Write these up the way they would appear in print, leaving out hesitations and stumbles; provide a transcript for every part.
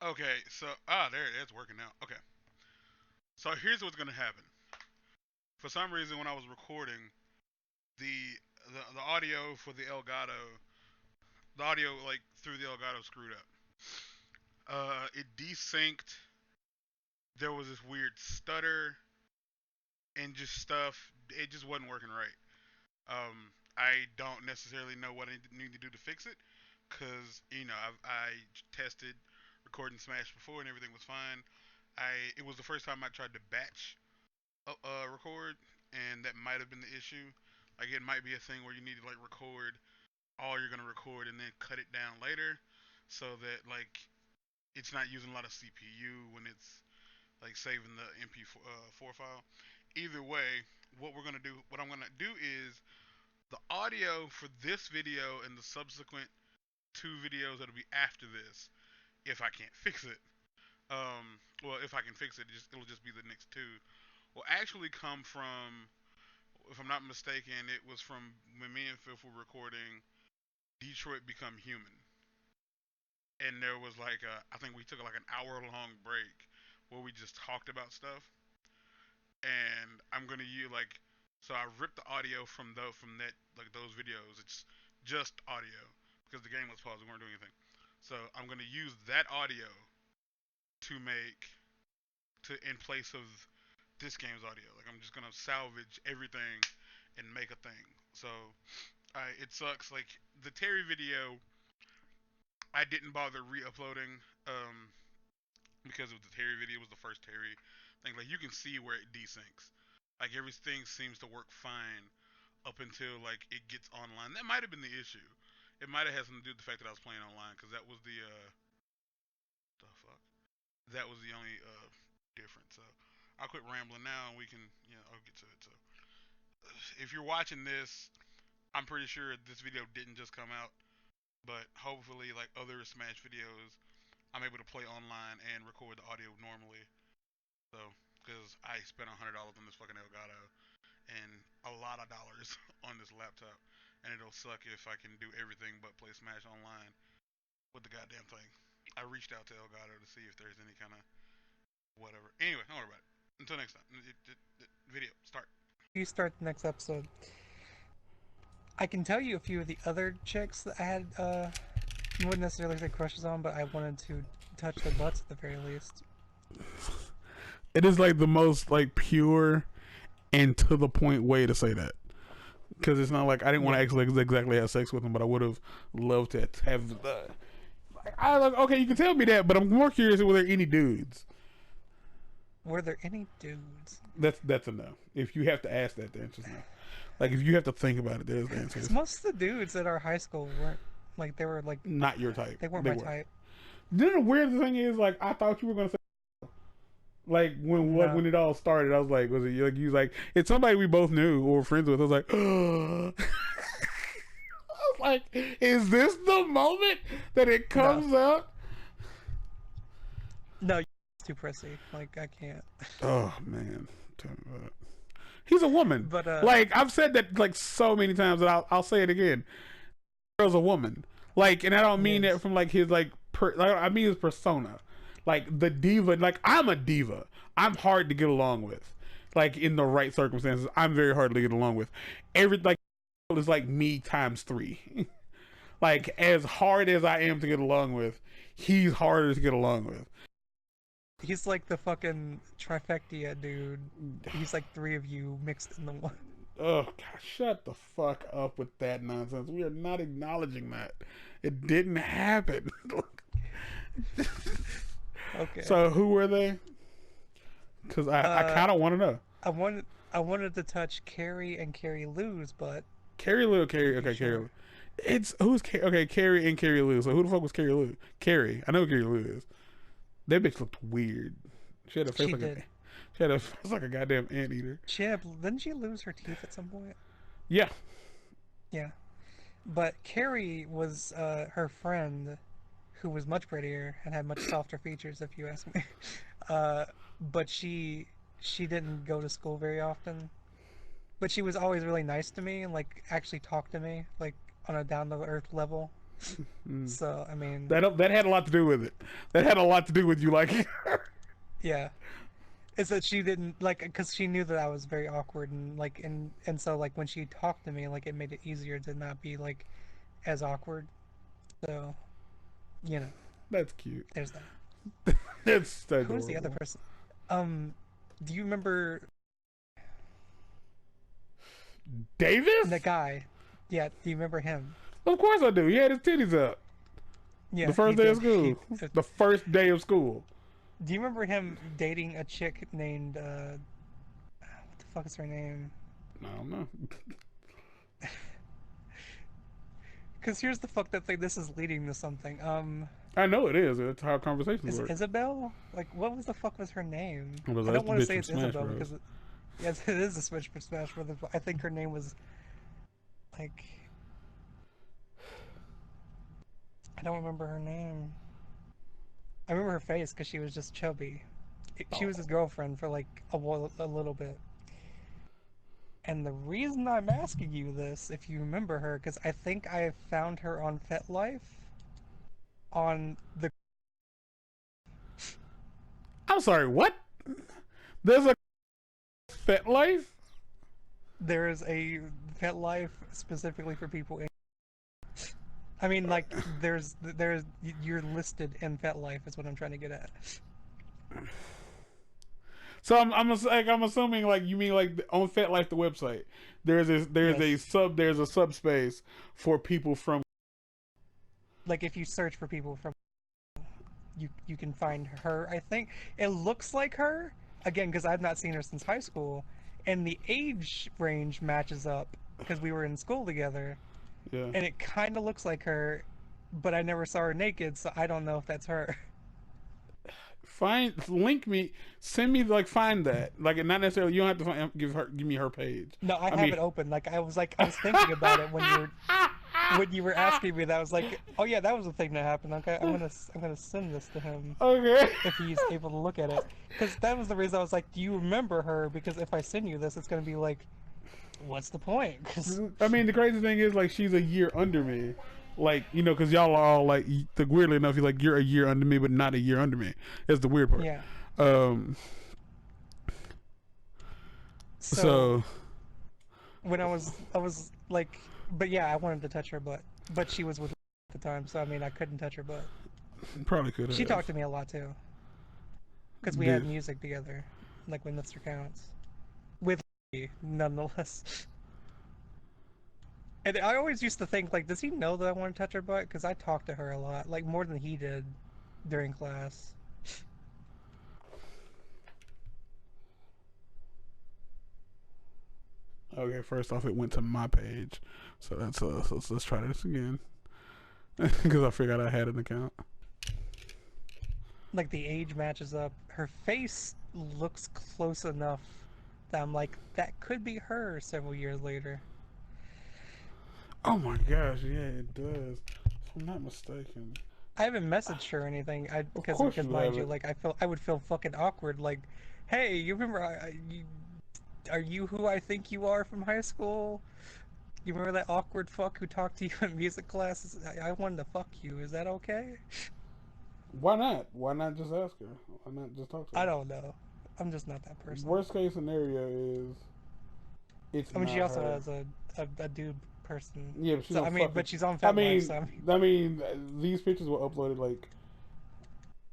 Okay, so there it is working now. Okay, so here's what's gonna happen. For some reason, when I was recording the the audio for the audio like through the Elgato screwed up. It desynced. There was this weird stutter and just stuff. It just wasn't working right. I don't necessarily know what I need to do to fix it, cause I tested recording Smash before and everything was fine. It was the first time I tried to batch record, and that might have been the issue. Like it might be a thing where you need to like record all you're gonna record and then cut it down later, so that like it's not using a lot of CPU when it's like saving the MP4 file. Either way, what I'm gonna do is the audio for this video and the subsequent two videos that'll be after this, if I can't fix it. Well, if I can fix it, it'll just be the next two. Will actually come from, if I'm not mistaken, it was from when me and Fifth were recording Detroit Become Human, and there was like I think we took like an hour long break where we just talked about stuff, and I'm gonna use like so I ripped the audio from that like those videos. It's just audio because the game was paused. We weren't doing anything. So I'm gonna use that audio to make to in place of this game's audio. Like I'm just gonna salvage everything and make a thing. So it sucks. Like the Terry video, I didn't bother re-uploading because of the Terry video. It was the first Terry thing. Like you can see where it desyncs. Like everything seems to work fine up until like it gets online. That might have been the issue. It might have had something to do with the fact that I was playing online because that was the fuck. That was the only difference. So I'll quit rambling now and we can I'll get to it. So if you're watching this, I'm pretty sure this video didn't just come out, but hopefully like other Smash videos, I'm able to play online and record the audio normally. So because I spent $100 on this fucking Elgato and a lot of dollars on this laptop, and it'll suck if I can do everything but play Smash online with the goddamn thing. I reached out to Elgato to see if there's any kind of whatever. Anyway, don't worry about it. Until next time. Video start. You start the next episode. I can tell you a few of the other chicks that I had, wouldn't necessarily say crushes on, but I wanted to touch their butts at the very least. It is like the most like pure and to the point way to say that. Because it's not like I didn't want to Yeah. actually exactly have sex with them, but I would have loved to have. I like okay, you can tell me that, but I'm more curious. Were there any dudes? Were there any dudes? That's a no. If you have to ask that, the answer's no. Like if you have to think about it, there's the answer. Because Is most of the dudes at our high school weren't, like, they were, like, not your type. they weren't They my were. type. Then the weird thing is, like, I thought you were gonna say, like, when No. it all started, I was like, was it like you was like it's somebody we both knew or were friends with? I was like, I was like, is this the moment that it No. comes out? No, you're too prissy. Like, I can't. Oh man, tell me about it. He's a woman. But, Like I've said that like so many times that I'll say it again. Girl's a woman. Like, and I don't he mean that is. from like his like I mean his persona. Like the diva. Like I'm a diva. I'm hard to get along with. Like in the right circumstances, I'm very hard to get along with. Every like is like me times three. Like as hard as I am to get along with, he's harder to get along with. He's like the fucking trifecta dude. He's like three of you mixed in the one. Oh, God, shut the fuck up with that nonsense. We are not acknowledging that. It didn't happen. Okay. So, who were they? Because I Uh, kind of want to know. I wanted to touch Carrie and Carrie Lou's butt. Carrie Lou, Carrie. Pretty Okay, Carrie sure. Lou. Okay, Carrie and Carrie Lou. So, who the fuck was Carrie Lou? Carrie. I know who Carrie Lou is. That bitch looked weird. She had a face She like a. did. She had a face like a goddamn anteater. Didn't she lose her teeth at some point? Yeah. Yeah. But Carrie was her friend, who was much prettier and had much softer features, if you ask me. Uh, but she didn't go to school very often. But she was always really nice to me and like actually talked to me like on a down to earth level. So I mean, that had a lot to do with it. That had a lot to do with you liking her. yeah, is that she didn't like because she knew that I was very awkward and like and so like when she talked to me, like it made it easier to not be like as awkward. So you know, That's cute. there's that. That's Who was the other adorable. person? Um, do you remember the Davis? guy? Yeah, do you remember him? Of course I do. He had his titties up. The Yeah, he first day of did. school. The first day of school. Do you remember him dating a chick named what the fuck is her name? I don't know. Because here's the fucked up thing. This is leading to something. I know it is. That's how conversations Is it work. Isabel? Like, what was the fuck was her name? It was I that's don't the want to bitch say from it's Smash Isabel Bros. because yes, it is a switch for Smash Brothers. But I think her name was like I don't remember her name. I remember her face because she was just chubby. She was his girlfriend for like a little bit. And the reason I'm asking you this, if you remember her, because I think I found her on FetLife on the I'm sorry, what? There's a Fet Life? there is a FetLife specifically for people in. I mean, like there's you're listed in FetLife is what I'm trying to get at. So I'm assuming like you mean like on Fet Life the website. Yes. There's a subspace for people from. Like if you search for people from, you can find her. I think it looks like her again because I've not seen her since high school, and the age range matches up because we were in school together, Yeah. and it kind of looks like her, but I never saw her naked, so I don't know if that's her. Link me, send me find that not necessarily you don't have to give me her page. No, I I have mean, it open. I was thinking about it when you were asking me that. I was like, oh yeah, that was a thing that happened. Okay, I'm gonna send this to him okay. if he's able to look at it, because that was the reason I was like, do you remember her? Because if I send you this, it's gonna be like, what's the point? Because I mean, the crazy thing is she's a year under me. Because y'all are all weirdly enough, you're a year under me, but not a year under me. That's the weird part. yeah. Um. So So when I was like, but yeah, I wanted to touch her butt, but she was with at the time, so I mean, I couldn't touch her butt. probably could have. She talked to me a lot too, because we Did. had music together, like when Mr. Counts, with me, nonetheless. And I always used to think, like, does he know that I want to touch her butt? Because I talked to her a lot, like more than he did during class. Okay, first off, it went to my page, so let's try this again because I forgot I had an account. Like the age matches up. Her face looks close enough that I'm like, that could be her several years later. Oh my gosh, yeah, it does. If I'm not mistaken. I haven't messaged her or anything. Of course Because you mind you, haven't. like I would feel fucking awkward. Like, hey, you remember? Are you who I think you are from high school? You remember that awkward fuck who talked to you in music classes? I wanted to fuck you. Is that okay? Why not? Why not just ask her? Why not just talk to I her? don't know. I'm just not that person. Worst case scenario is it's I mean, she not also her. has a dude person. Yeah, but she's So on I mean, fucking. but she's on I FetLife, mean, so I mean, I mean, these pictures were uploaded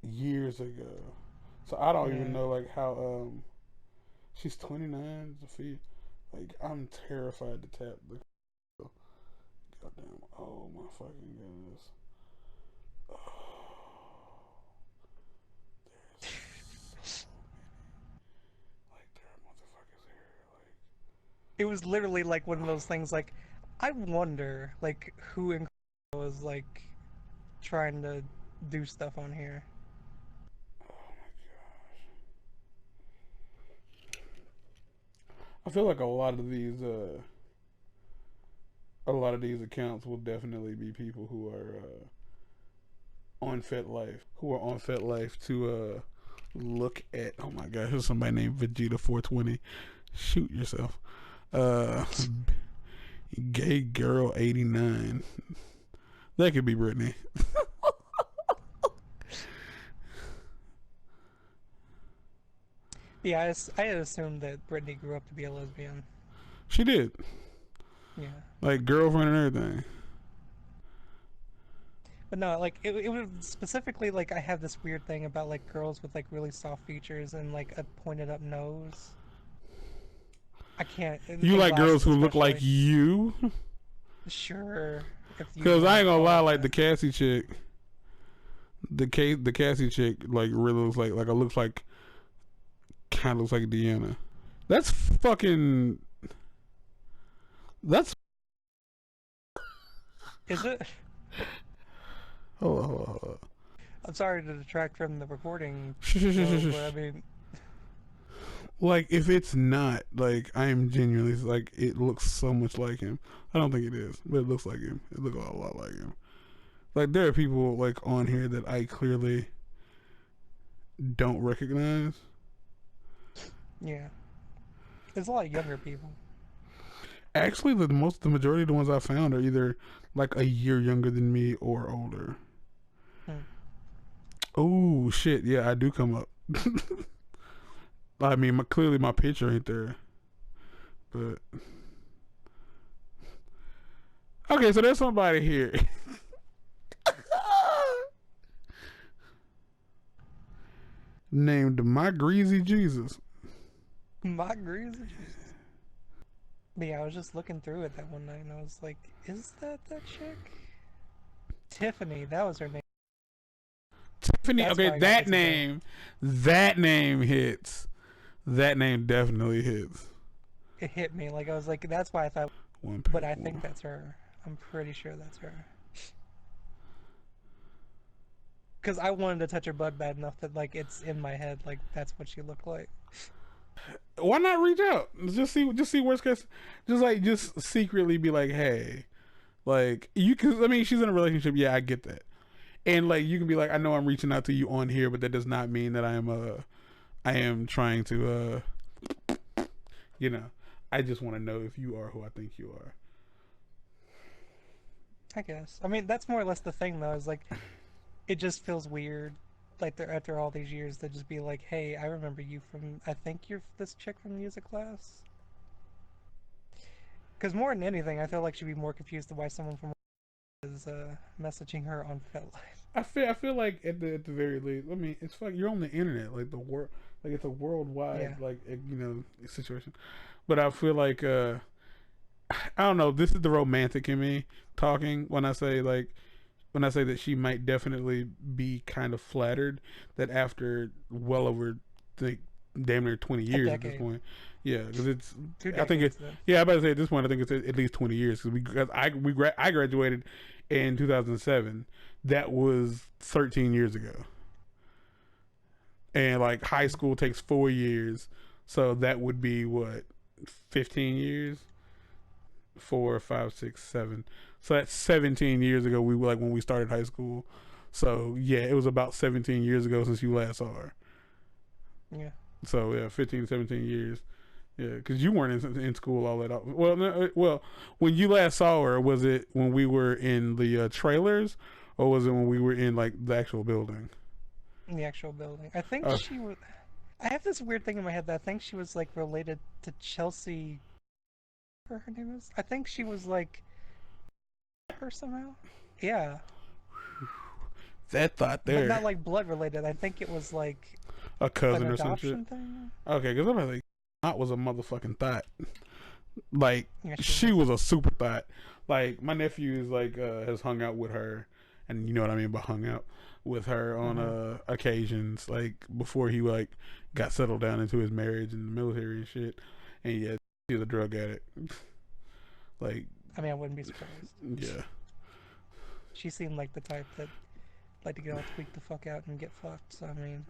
years ago, so I don't even yeah. know how she's 29. I'm terrified to tap the. Goddamn! Oh my fucking goodness! Oh, there's so there are motherfuckers here. It was literally like one of those things. Like, I wonder, like, who in was like trying to do stuff on here. Oh my gosh! I feel like a lot of these accounts will definitely be people who are on FetLife to look at. Oh my god, here's somebody named Vegeta420. Shoot yourself. Uh, Gay Girl 89. That could be Brittany. Yeah, I had assumed that Brittany grew up to be a lesbian. She did. Yeah. Like girlfriend and everything. But no, like it was specifically like I have this weird thing about like girls with like really soft features and like a pointed up nose. I can't. You And like girls glasses who look like especially. you? Sure, if you Because I want ain't to gonna call lie, it like that. the Cassie chick, the Cassie chick, like really looks like it looks like kind of looks like Deanna. That's fucking. That's. Is it? Hold on. I'm sorry to detract from the recording flow, but I Hold on. mean, Like if it's not, like I am genuinely like it looks so much like him. I don't think it is, but it looks like him. It looks a lot like him. Like there are people like on here that I clearly don't recognize. yeah, there's a lot of younger people. Actually, the majority of the ones I found are either like a year younger than me or older. Hmm. Oh shit! Yeah, I do come up. I mean, clearly my picture ain't there, but okay. So there's somebody here named My Greasy Jesus. My greasy Jesus. But yeah, I was just looking through it that one night, and I was like, "Is that chick?" Tiffany, that was her name. Tiffany. That's Okay, why I got disappointed. that name hits. That name definitely hits. It hit me. Like I was like, "That's why I thought." One But pick I think one. that's her. I'm pretty sure that's her. Because I wanted to touch her butt bad enough that like it's in my head. Like that's what she looked like. Why not reach out? Just see worst case. Just secretly be like, hey, like you. Cause I mean, she's in a relationship. Yeah, I get that. And like you can be like, I know I'm reaching out to you on here, but that does not mean that I am trying to you know, I just want to know if you are who I think you are. I guess. I mean, that's more or less the thing, though. Is like it just feels weird, like they're after all these years to just be like, "Hey, I remember you from. I think you're this chick from music class." Because more than anything, I feel like she'd be more confused to why someone from is messaging her on FetLife. I feel like at the very least, I mean, it's like you're on the internet, like the world, like it's a worldwide Yeah, like situation. But I feel like I don't know. This is the romantic in me talking when I say that she might definitely be kind of flattered that after well over like damn near 20 a years at this decade, point. Yeah, because it's two I think it. decades then. Yeah, I about to say at this point I think it's at least 20 years because I graduated in 2007. That was 13 years ago, and like high school takes 4 years, so that would be what 15 years. 4, 5, 6, 7. So that's 17 years ago. We were like when we started high school. So yeah, it was about 17 years ago since you last saw her. Yeah, So yeah, 15, 17 years. Yeah, because you weren't in school all that. Well, no, well, when you last saw her, was it when we were in the trailers, or was it when we were in like the actual building? in the actual building. I think Uh, she was. I have this weird thing in my head that I think she was like related to Chelsea. Whatever her name is. I think she was like her somehow. Yeah, that thought but there, not like blood related. I think it was like a an cousin or some shit. adoption thing. Okay, because I'm like, that was a motherfucking thought. Like Yeah, she she was. was a super thought. Like my nephew is like has hung out with her, and you know what I mean by hung out with her on Mm-hmm. occasions, like before he like got settled down into his marriage and the military and shit. And yeah, he's a drug addict. Like I mean, I wouldn't be surprised. yeah, She seemed like the type that like to get all tweaked the fuck out and get fucked. So I mean,